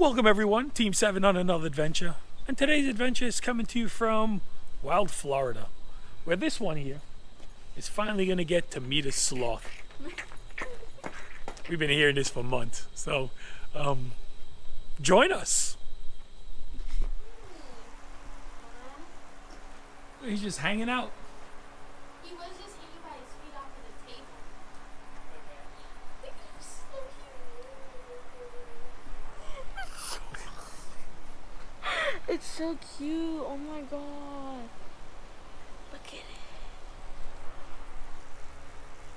Welcome everyone, Team 7 on another adventure. And today's adventure is coming to you from Wild Florida, where this one here is finally going to get to meet a sloth. We've been hearing this for months, so join us. He's just hanging out. He was just hanging by his feet off of the table. It's so cute. Oh my god. Look at it.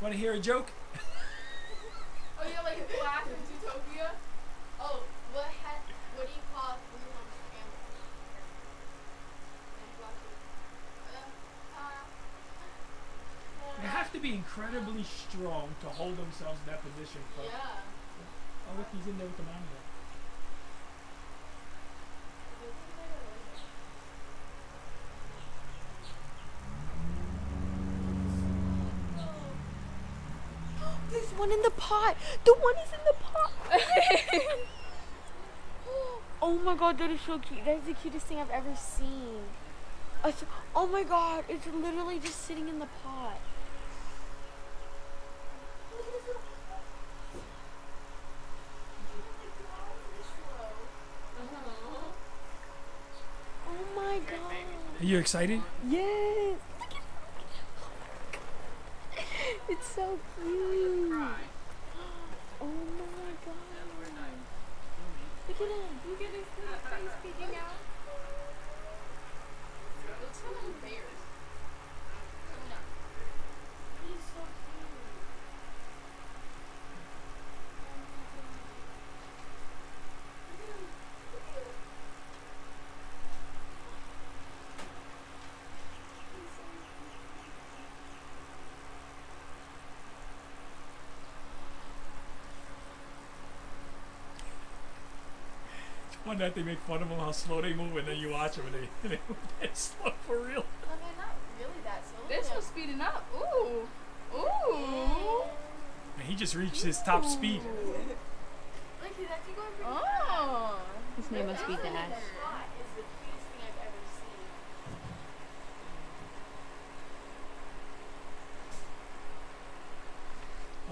Want to hear a joke? Oh, yeah, like Black in Zootopia? Oh, what do you call Bruno's camel? They have to be incredibly strong to hold themselves in that position. For, Yeah. oh, look, he's in there with the monitor. There's one in the pot. The one is in the pot. Oh my god, that is so cute. That is the cutest thing I've ever seen. Oh my god, it's literally just sitting in the pot. Oh my god. Are you excited? Yes. It's so cute. Oh my god. Look at him. Look at his face peeking out. Looks like bears. He's so cute. One that they make fun of them how slow they move, and then you watch them and they move that slow for real. Well, they're not really that slow. They're still speeding up. Ooh. Ooh. And he just reached his top speed. Look, he's actually going pretty fast. Oh. His name must be That Dash. shot is the cutest thing I've ever seen.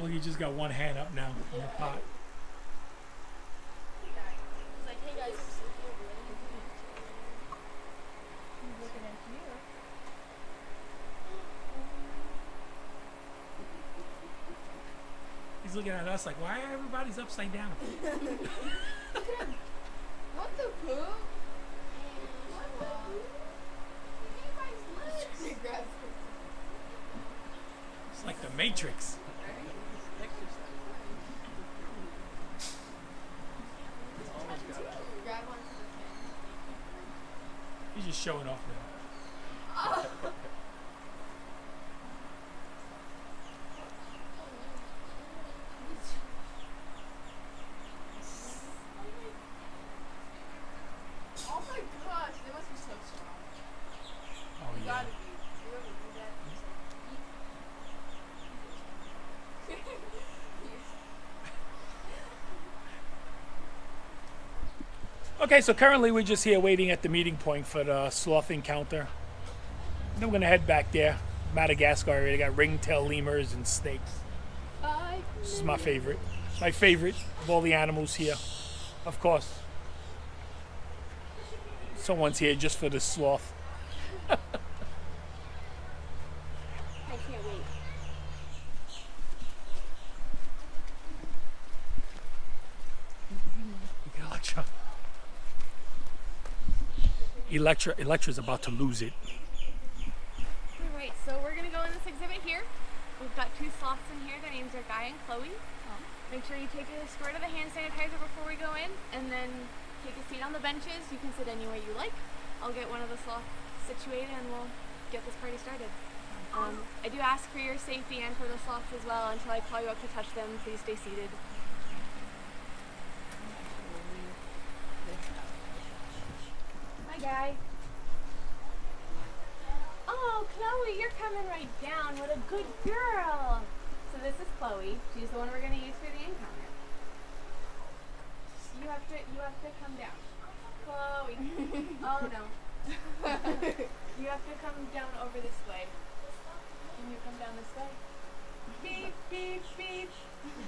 Oh, he just got one hand up now in the pot. He's like, hey guys, I'm so cute. He's looking at you. He's looking at us like, why everybody's upside down? What the poop? He grabs her. It's like the Matrix. Grab onto the fin. He's just showing off now. Oh my gosh, they must be so strong. Oh You yeah. gotta be. Whoever do that is Okay, so currently we're just here waiting at the meeting point for the Sloth Encounter. Then we're gonna head back there, Madagascar area. They got ringtail lemurs and snakes. This is my favorite. My favorite of all the animals here. Of course. Someone's here just for the sloth. I can't wait. Look at Elektra. Elektra's about to lose it. Alright, so we're gonna go in this exhibit here. We've got two sloths in here. Their names are Guy and Chloe. Make sure you take a squirt of the hand sanitizer before we go in, and then take a seat on the benches. You can sit any way you like. I'll get one of the sloths situated and we'll get this party started. I do ask for your safety and for the sloths as well. Until I call you up to touch them, please stay seated. Hi, Guy. Oh, Chloe, you're coming right down. What a good girl. So this is Chloe. She's the one we're going to use for the encounter. You have to come down. Chloe. Oh no. You have to come down over this way. Can you come down this way? Beep, beep, beep.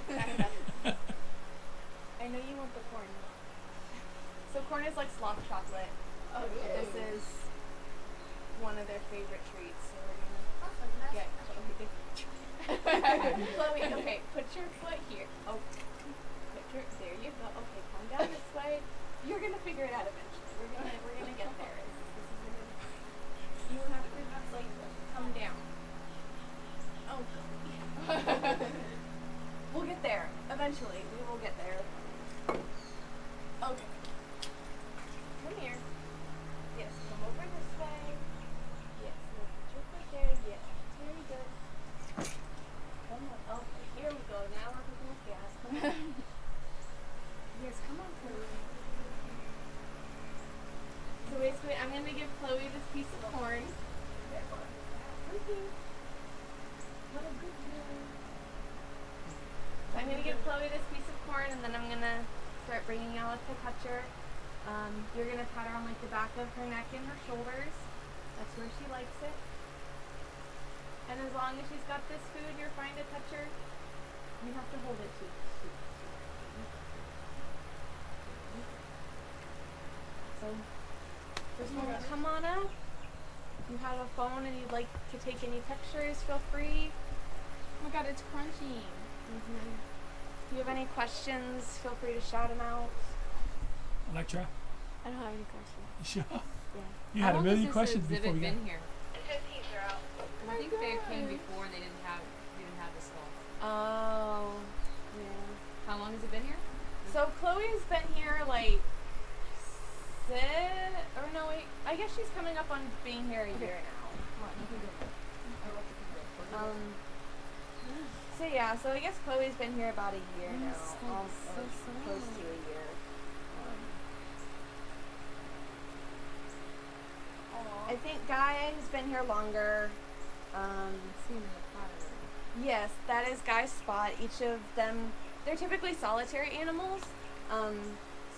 Back up. I know you want the corn. So corn is like sloth chocolate. Oh, This is one of their favorite treats. So we're gonna get Chloe. Chloe, okay, put your foot here. Oh, there you go. Okay, calm down this way. You're gonna figure it out eventually. We're gonna get there. You have to like come down. Oh. We'll get there eventually. We will get there. Okay. Come here. Yes, come over this way. Yes, no, put your foot there. Yes, very good. Come on. Okay, here we go. Now we're cooking with gas. Yes, come on, Chloe. So basically, I'm going to give Chloe this piece of corn. What a good girl. So I'm going to give Chloe this piece of corn, and then I'm going to start bringing out to touch her. You're going to pat her on like the back of her neck and her shoulders. That's where she likes it. And as long as she's got this food, you're fine to touch her. You have to hold it too. So, just come on up. If you have a phone and you'd like to take any pictures, feel free. Oh my god, it's crunchy. If you have any questions, feel free to shout them out. Elektra, I don't have any questions. you sure? Yeah. You had a million questions before we got. been here? The 15s are out. I think they came before and they didn't have the sloth. Oh, yeah. How long has it been here? So Chloe's been here like I guess she's coming up on being here a year now. So yeah, so I guess Chloe's been here about a year now, almost close to a year. I think Guy has been here longer. Yes, that is Guy's spot. Each of them, they're typically solitary animals.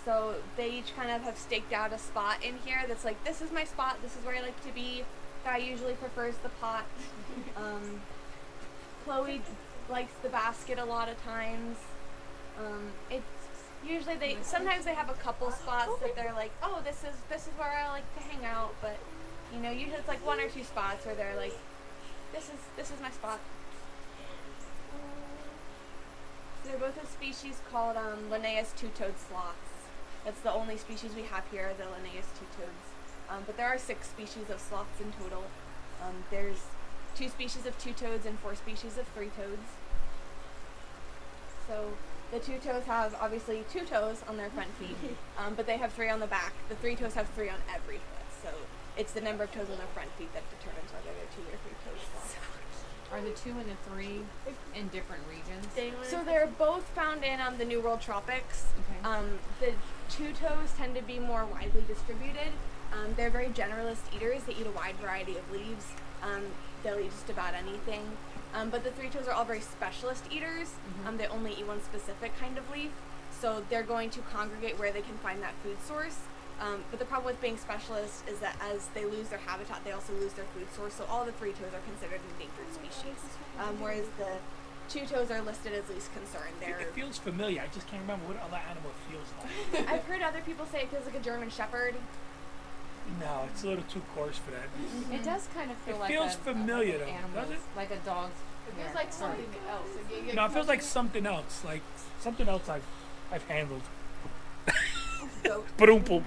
So they each kind of have staked out a spot in here that's like, this is my spot, this is where I like to be. Guy usually prefers the pot. Chloe likes the basket a lot of times. It's usually sometimes they have a couple spots that they're like, oh, this is where I like to hang out, but you know, usually it's like one or two spots where they're like, this is my spot. They're both a species called Linnaeus two-toed sloths. That's the only species we have here, the Linnaeus two-toads. But there are 6 species of sloths in total. There's 2 species of two-toads and 4 species of three-toads. So the two-toes have obviously 2 toes on their front feet, but they have 3 on the back. The three-toes have 3 on every foot. So it's the number of toes on their front feet that determines whether they're 2 or 3-toed sloths. Are the 2 and the 3 in different regions? So they're both found in the New World tropics. Okay. The two-toes tend to be more widely distributed. They're very generalist eaters. They eat a wide variety of leaves. They'll eat just about anything. But the three-toes are all very specialist eaters. They only eat one specific kind of leaf. So they're going to congregate where they can find that food source. But the problem with being specialists is that as they lose their habitat, they also lose their food source. So all the three-toes are considered endangered species, whereas the two-toes are listed as least concern. It feels familiar. I just can't remember what other animal it feels like. I've heard other people say it feels like a German Shepherd. No, it's a little too coarse for that. It does kind of feel It like feels familiar, though, animals, does it? Like a dog's. It feels like something else. Like, No, it feels like something else. Like something else I've handled. Goat. Ba-dum-pum.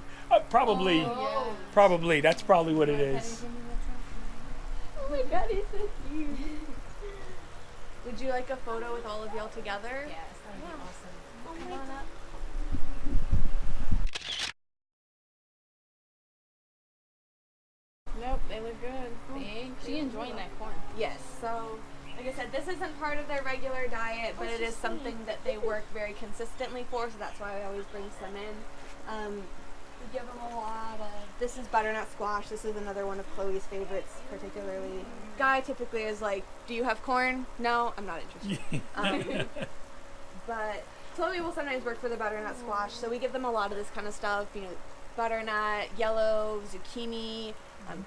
Probably. Oh. Probably. That's probably what it is. Oh my god, he's so cute. Would you like a photo with all of y'all together? Yes, that would be awesome. Come on up. Nope, they look good. Thank She you. enjoying that corn. Yes, so like I said, this isn't part of their regular diet, but it is something that they work very consistently for, so that's why I always bring some in. We give them a lot of, this is butternut squash, this is another one of Chloe's favorites particularly. Guy typically is like, do you have corn? No, I'm not interested. But Chloe will sometimes work for the butternut squash, so we give them a lot of this kind of stuff. You know, butternut, yellow, zucchini,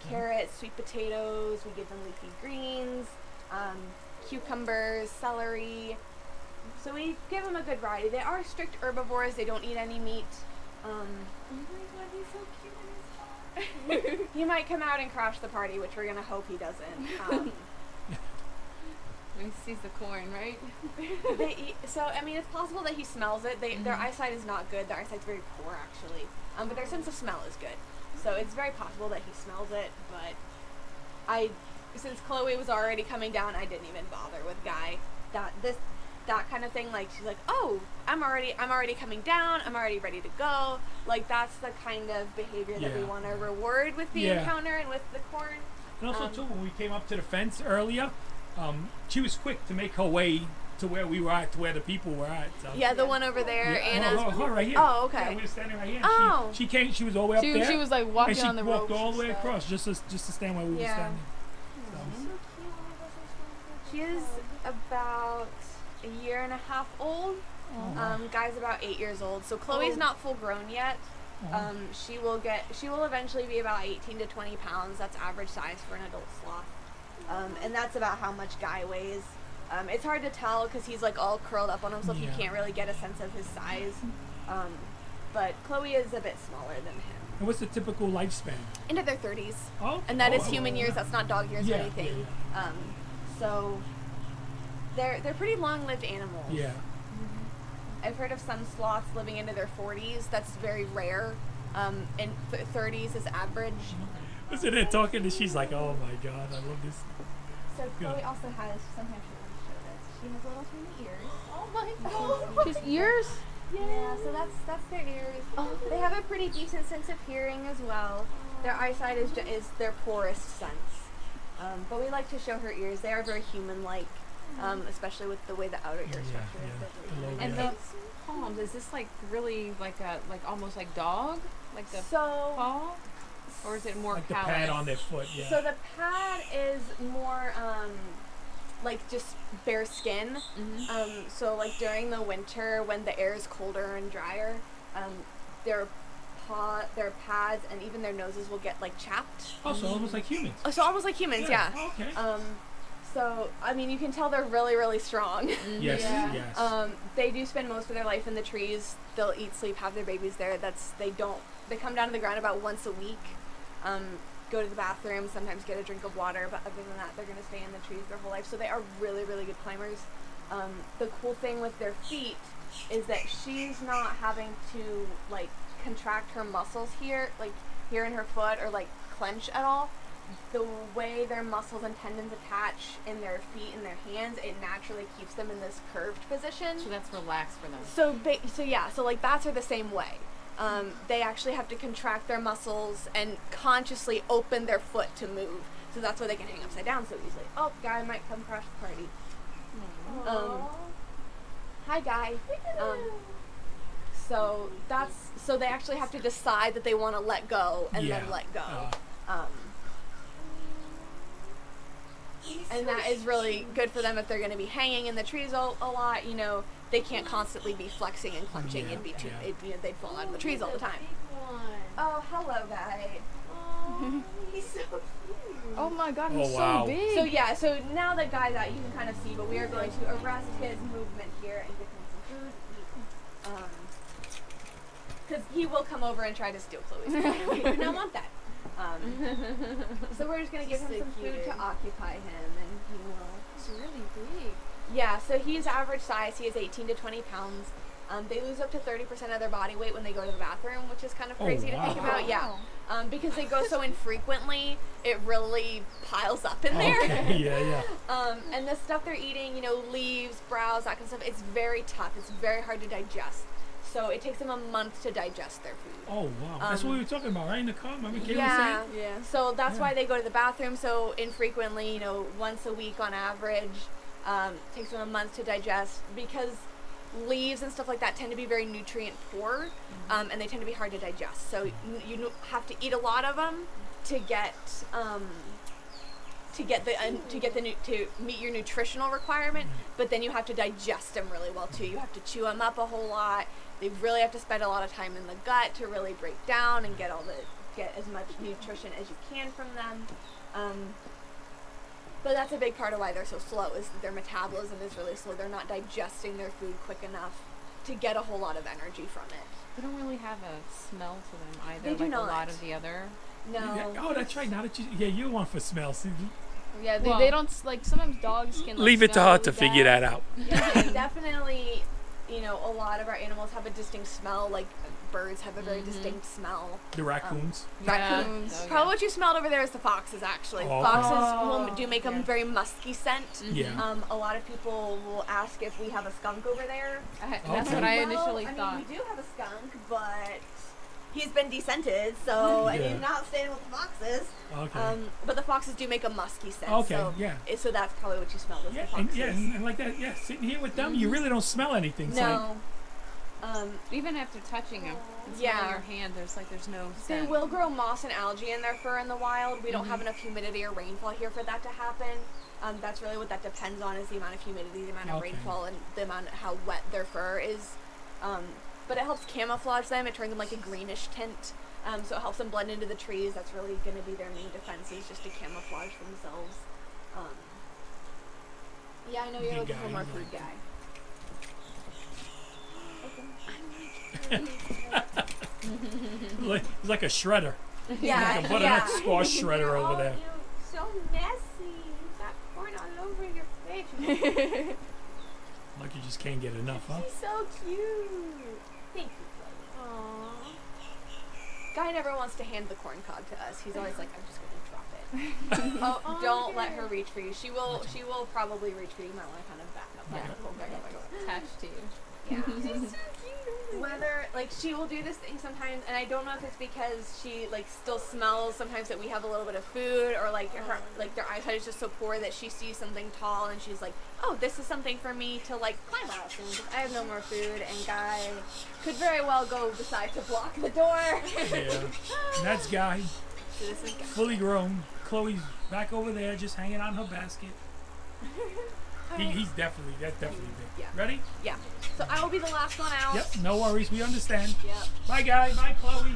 carrots, sweet potatoes. We give them leafy greens, cucumbers, celery. So we give them a good variety. They are strict herbivores. They don't eat any meat. Oh my god, he's so cute in his heart. He might come out and crash the party, which we're gonna hope he doesn't. When he sees the corn, right? They eat, so I mean, it's possible that he smells it. Their eyesight is not good. Their eyesight's very poor, actually. But their sense of smell is good. So it's very possible that he smells it. But since Chloe was already coming down, I didn't even bother with Guy. That kind of thing. Like, she's like, oh, I'm already coming down. I'm already ready to go. Like, that's the kind of behavior that we want to reward with the encounter and with the corn. And also, too, when we came up to the fence earlier, she was quick to make her way to where we were at, to where the people were at. So. Yeah, the one over there, Anna's. Her right here. Oh, okay. Yeah, we were standing right here. Oh. She came. She was all the way up there. She was like walking on the rope. And she walked all the way across just to stand where we were standing. So. She is about a year and a half old. Guy's about 8 years old. So Chloe's not full grown yet. She will eventually be about 18 to 20 pounds. That's average size for an adult sloth. And that's about how much Guy weighs. It's hard to tell because he's like all curled up on himself. You can't really get a sense of his size. But Chloe is a bit smaller than him. And what's the typical lifespan? Into their 30s. Oh. And that is human years. That's not dog years or anything. So they're pretty long-lived animals. Yeah. I've heard of some sloths living into their 40s. That's very rare. And 30s is average. Isn't it talking to? She's like, oh my god, I love this. So Chloe also has, sometimes she wants to show this. She has little tiny ears. Oh my god. His ears? Yeah, so that's their ears. They have a pretty decent sense of hearing as well. Their eyesight is their poorest sense. But we like to show her ears. They are very human-like, especially with the way the outer ear structure is. And the palms, is this like really like almost like dog? Like the paw? Or is it more like callous? the pad on their foot? Yeah. So the pad is more like just bare skin. So like during the winter when the air is colder and drier, their pads and even their noses will get like chapped. Oh, so almost like humans. So almost like humans, yeah. Okay. So I mean, you can tell they're really, really strong. Yes. They do spend most of their life in the trees. They'll eat, sleep, have their babies there. They come down to the ground about once a week. Go to the bathroom, sometimes get a drink of water, but other than that, they're going to stay in the trees their whole life. So they are really, really good climbers. The cool thing with their feet is that she's not having to like contract her muscles here in her foot, or like clench at all. The way their muscles and tendons attach in their feet and their hands, it naturally keeps them in this curved position. So that's relaxed for them. So like bats are the same way. They actually have to contract their muscles and consciously open their foot to move. So that's why they can hang upside down so easily. Oh, Guy might come crash the party. Hi, Guy. So they actually have to decide that they want to let go and then let go. And that is really good for them if they're going to be hanging in the trees a lot. You know, they can't constantly be flexing and clenching and be they'd fall out of the trees all the time. Oh, hello, Guy. He's so cute. Oh my god, he's wow. so big. So now that Guy's out, you can kind of see, but we are going to arrest his movement here and give him some food. Because he will come over and try to steal Chloe's food. We do not want that. So we're just going to give him some food to occupy him, and he will. It's really big. Yeah, so he's average size. He is 18 to 20 pounds. They lose up to 30% of their body weight when they go to the bathroom, which is kind of crazy to think about. Yeah, because they go so infrequently, it really piles up in there. Okay. And the stuff they're eating, you know, leaves, browse, that kind of stuff, it's very tough. It's very hard to digest. So it takes them a month to digest their food. Oh, wow. That's what we were talking about, right? In the car, remember Kayla Yeah. saying? Yeah. So that's why they go to the bathroom so infrequently, you know, once a week on average. Takes them a month to digest because leaves and stuff like that tend to be very nutrient poor, and they tend to be hard to digest. So you have to eat a lot of them to get to get to meet your nutritional requirement, but then you have to digest them really well too. You have to chew them up a whole lot. They really have to spend a lot of time in the gut to really break down and get as much nutrition as you can from them. But that's a big part of why they're so slow, is that their metabolism is really slow. They're not digesting their food quick enough to get a whole lot of energy from it. They don't really have a smell to them either. They do like not. a lot of the other. No. Yeah. Oh, that's right. Now that you're one for smell. See, Yeah, Well- they don't like. Sometimes dogs can. Like, leave it to smell her really to figure bad. that out. Yeah, definitely, a lot of our animals have a distinct smell. Like birds have a very distinct smell. The raccoons. Raccoons. Oh, yeah. Probably what you smelled over there is the foxes, actually. Oh. Foxes do make a very musky scent. Yeah. A lot of people will ask if we have a skunk over there. That's Okay. what I Well, initially I thought. mean, we do have a skunk, but he's been descented, so and Yeah. he's not staying with the foxes. Okay. But the foxes do make a musky scent. Okay, So, yeah. So that's probably what you smelled with Yeah, the foxes. and like that. Yeah, sitting here with them, you really don't smell anything. So No. Even after touching them, Yeah. your hand, there's no They scent. will grow moss and algae in their fur in the wild. We don't have enough humidity or rainfall here for that to happen. That's really what that depends on, is the amount of humidity, the amount of Okay. rainfall, and the amount of how wet their fur is. But it helps camouflage them. It turns them like a greenish tint. So it helps them blend into the trees. That's really going to be their main defense, is just to camouflage themselves. Yeah, I know you're Big looking for guy, more I'm food, like- guy. it's like a shredder. Yeah, Like a butternut squash shredder over there. So messy. You got corn all over your face. Like you just can't get enough, huh? She's so cute. Thank you, Chloe. Aww. Guy never wants to hand the corn cob to us. He's always like, I'm just gonna drop it. Oh, don't let her reach for you. She will probably reach for you. You might want to kind of back up. Back up. Attached to you. Yeah. She's so cute. Whether, like, she will do this thing sometimes, and I don't know if it's because she, like, still smells sometimes that we have a little bit of food, or, like, their eyesight is just so poor that she sees something tall, and she's like, oh, this is something for me to, like, climb out soon, because I have no more food, and Guy could very well decide to block the door. Yeah. And that's Guy, So this is Guy. fully grown. Chloe's back over there, just hanging on her basket. That's definitely big. Yeah. Ready? Yeah. So I will be the last one out. Yep. No worries. We understand. Yep. Bye, Guy. Bye, Chloe.